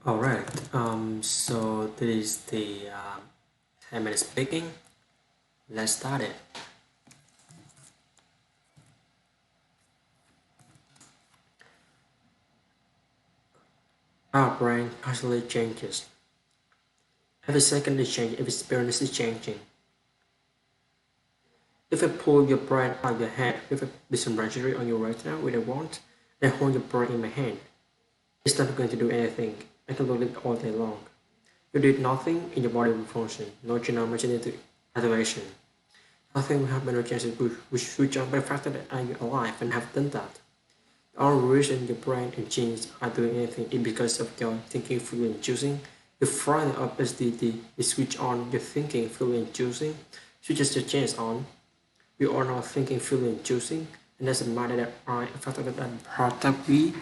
All right. So this is the 10 minutes speaking. Let's start it. Our brain constantly changes. Every second is changing. Every experience is changing. If I pull your brain out of your head with a listen surgery on your retina with a wand, and hold your brain in my hand, it's not going to do anything. I can look at it all day long. You did nothing, and your body will function. No genetic activation. Nothing will happen, no chances which switch on by the fact that I am alive and have done that. The only reason your brain and genes are doing anything is because of your thinking, feeling, and choosing. The front of SDD is switch on your thinking, feeling, and choosing. Switches your genes on. We are not thinking, feeling, and choosing, and doesn't matter that I factor that part that we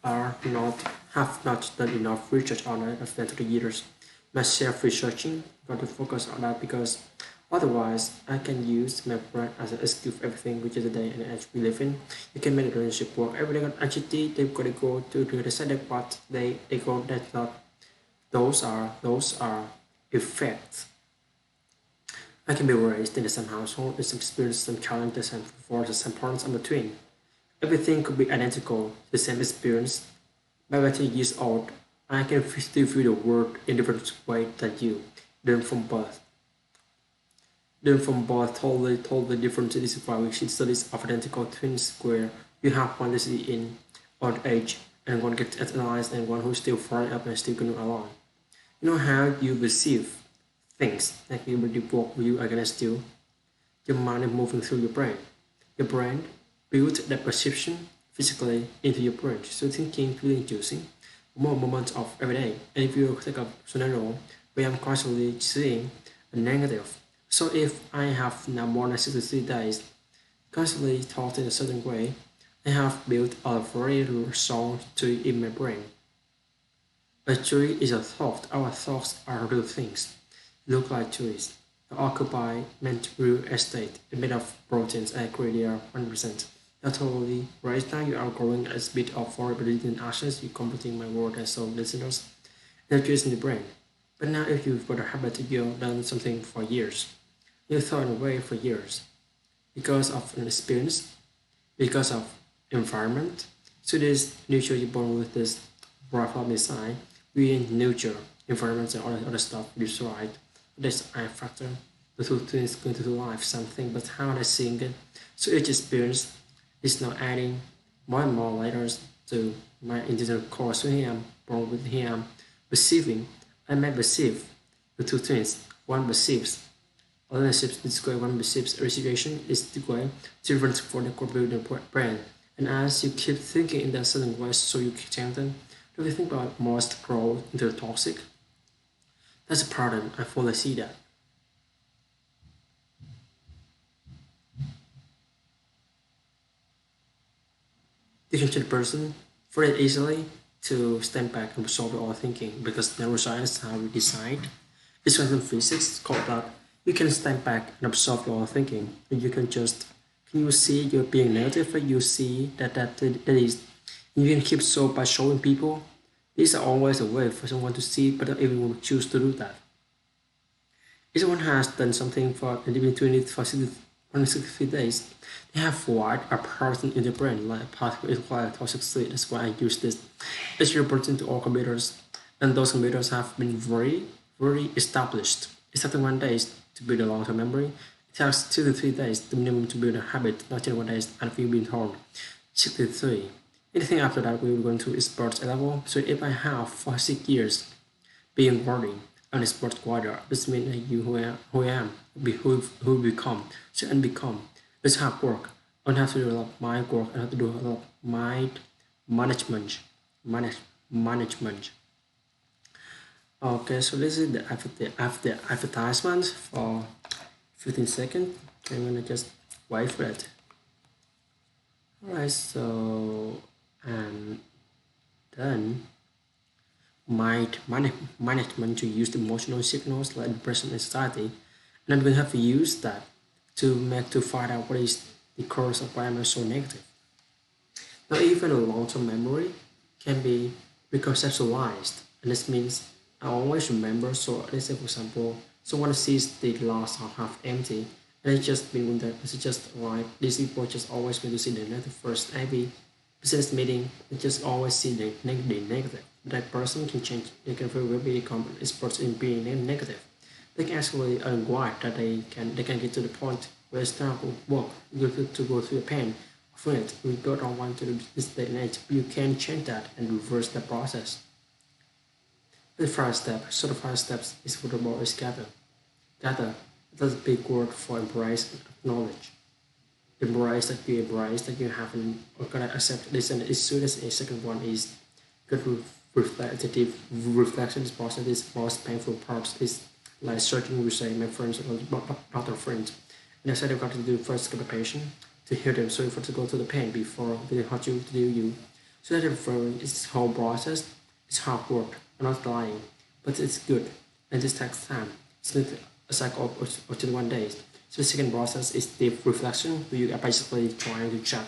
are not have not done enough research on it of 20 years. Myself researching, got to focus on that because otherwise I can use my brain as an excuse for everything which is the day and age we live in. You can make the relationship work. Everything on HT, they've got to go to the other side of what they go that's not those are effects. I can be raised in the same household with some experience, some challenges, and forces, some parents in between. Everything could be identical, the same experience. By 20 years old, I can still feel the world in a different way than you. Learn from birth. Learn from birth totally different. This is why we should study of identical twins where you have one that's in old age and one gets analyzed and one who's still flying up and still going along. You know how you perceive things like you will work with you against you. Your mind is moving through your brain. Your brain builds that perception physically into your brain. So thinking, feeling, choosing more moments of every day. And if you take a scenario where I'm constantly seeing a negative, so if I have now more than 63 days constantly thought in a certain way, I have built a very strong tree in my brain. A tree is a thought. Our thoughts are real things. Look like trees. The occupy meant real estate made of proteins and agree they are 100%. Not totally. Right now you are growing a bit of variability in actions, you completing my word and so listeners. Energies in the brain. But now if you've got a habit you've done something for years, you thought away for years because of an experience, because of environment. So this nature you're born with this profile design, we in nature, environment and all that other stuff is right. That's I factor. The two things going to life something, but how they seeing it. So each experience is now adding more and more layers to my internal core. So here I'm born with here I'm perceiving. I may perceive the two things. One perceives ownership is square one perceives reciprocation is equal difference for the corporate brand. And as you keep thinking in that certain way, so you keep changing, do you think about most grow into toxic? That's a problem. I fully see that. Different person very easily to stand back and solve all thinking because neuroscience how we decide. It's quantum physics called that you can stand back and observe your own thinking and you can just can you see you're being negative and you see that is you can keep so by showing people these are always a way for someone to see but not everyone will choose to do that. If someone has done something for and been doing it for 160 days, they have wired a pattern in the brain, like a pathway is required to succeed. That's why I use this. It's important to all computers, and those computers have been very established. It takes 1 day to build a long-term memory. It takes 2 to 3 days, the minimum, to build a habit, not 21 days, and we've been told 63. Anything after that, we will go into sports level. So if I have for 6 years being worthy and sports quarter. This means that you who I am, who become, so and become. It's hard work. I have to do a lot of mind work. I have to do a lot of mind management. Management. Okay, so this is the after advertisement for 15 seconds. I'm gonna just wait for it. Alright, so I'm done. Management to use emotional signals like depression and anxiety, and I'm going to have to use that to find out what is the cause of why I'm so negative. Now, even a long-term memory can be reconceptualized. And this means I always remember. So let's say for example, someone sees the glass half empty, and it's just been that it's just right. These people just always going to see the negative first. Every business meeting, they just always see the negative. That person can change. They can very well become experts in being negative. They can actually unwind that they can get to the point where it's not work. You have to go through the pain of it. We don't want to do this day and age. You can change that and reverse the process. The first step, so the first steps is for the more is gather. Gather, that's a big word for embrace and acknowledge. Embrace that you haven't or gonna accept this, and as soon as a second one is good reflective reflection. This process is most painful parts is like searching with say my friends or not their friends. And I said I've got to do first get the patient to hear them so for to go to the pain before they hurt you to do you. So that referring is this whole process. It's hard work. I'm not lying, but it's good and this takes time. It's not a cycle of 21 days. So the second process is deep reflection, where you are basically trying to check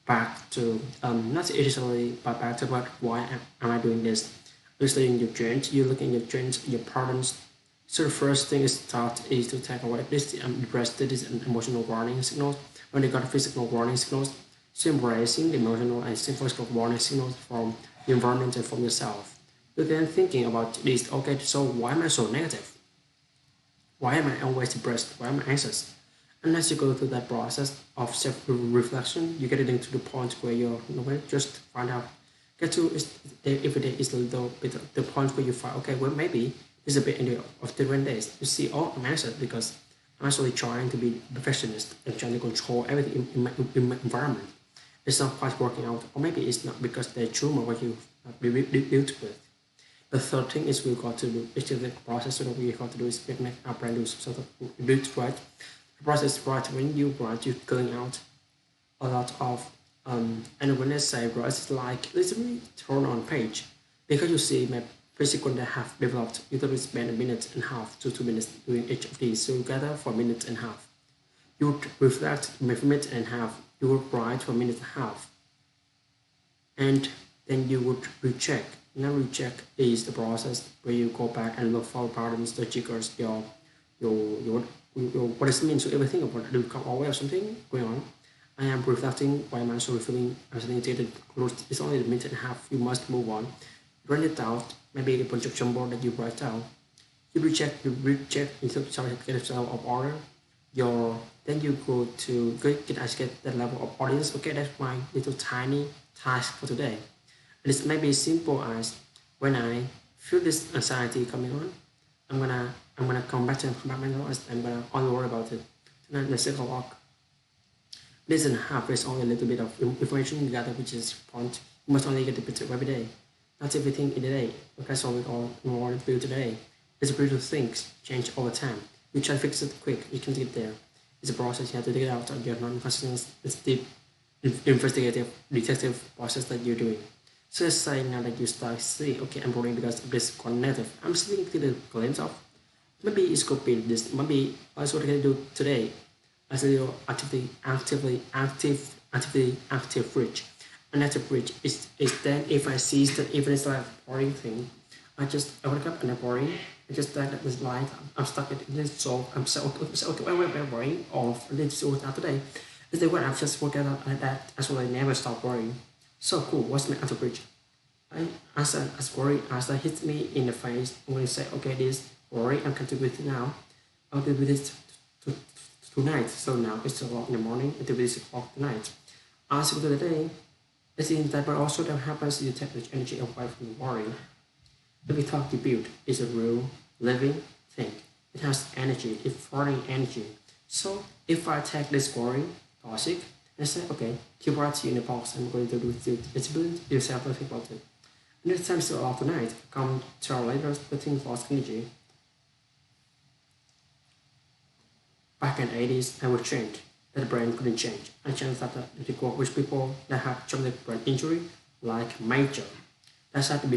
back to not initially, but back to what why am I doing this? You're studying your trends, you're looking at your trends, your patterns. So the first thing is start is to take away this depressed this emotional warning signals. When they got physical warning signals, so embracing the emotional and physical warning signals from the environment and from yourself. You're then thinking about this, okay, so why am I so negative? Why am I always depressed? Why am I anxious? And as you go through that process of self-reflection, you get it into the point where just find out, get to every day is a little bit the point where you find, okay, well maybe it's a bit in the of different days. You see, oh, I'm anxious because I'm actually trying to be perfectionist and trying to control everything in my environment. It's not quite working out, or maybe it's not because the tumor what you built with. The third thing is we've got to do, it's the process that we got to do is make our brain do sort of do it right. The process is right when you write, you're going out a lot of, and when I say write, it's like literally turn on page. Because you see my basic one that have developed, you literally spend a minute and a half to 2 minutes doing each of these. So you gather for a minute and a half. You would reflect for a minute and a half. You would write for a minute and a half. And then you would recheck. Now recheck is the process where you go back and look for patterns, the triggers, your what does it mean? So everything about it, you become aware of something going on. I am reflecting why am I so feeling agitated. It's only a minute and a half. You must move on. Run it out. Maybe a bunch of jumbo that you write down. You recheck instead of trying to get yourself of order. Your then you go to get that level of audience. Okay, that's my little tiny task for today. It's maybe as simple as when I feel this anxiety coming on, I'm gonna come back my noise. I'm gonna only worry about it. Then the second walk. This and a half is only a little bit of information you gather, which is point. You must only get the picture every day. Not everything in the day. Okay, so we all more to build today. It's a beautiful things change over time. You try to fix it quick, you can get there. It's a process you have to dig it out of your non-consciousness. It's deep investigative detective process that you're doing. So let's say now that you start see, okay, I'm boring because of this cognitive. I'm seeing the glimpse of maybe it could be this. Maybe that's what I can do today. As a active bridge. An active bridge is then if I see that even it's like a boring thing, I wake up and I'm boring. I just that this light. I'm stuck in this so I'm so okay. Wait, boring. Or this so out today. Is the what I've just worked out that as well. I never stop worrying. So cool. What's my active bridge? I as worry as that hits me in the face. I'm going to say, okay, this worry I'm going to do it now. I'll do this to, tonight. So now it's 2 o'clock in the morning. I'll do this o'clock tonight. As for the day, it's in that, but also that happens you take the energy away from worry. Every thought you build is a real living thing. It has energy, it's foreign energy. So if I take this worry, toxic, and say, okay, keep right in the box, I'm going to do it. It's built yourself to think about it. And next time still off tonight, come 2 hours later, the thing lost energy. Back in the 80s, I would change. That the brain couldn't change. I changed that the which people that have traumatic brain injury, like major. That's had to be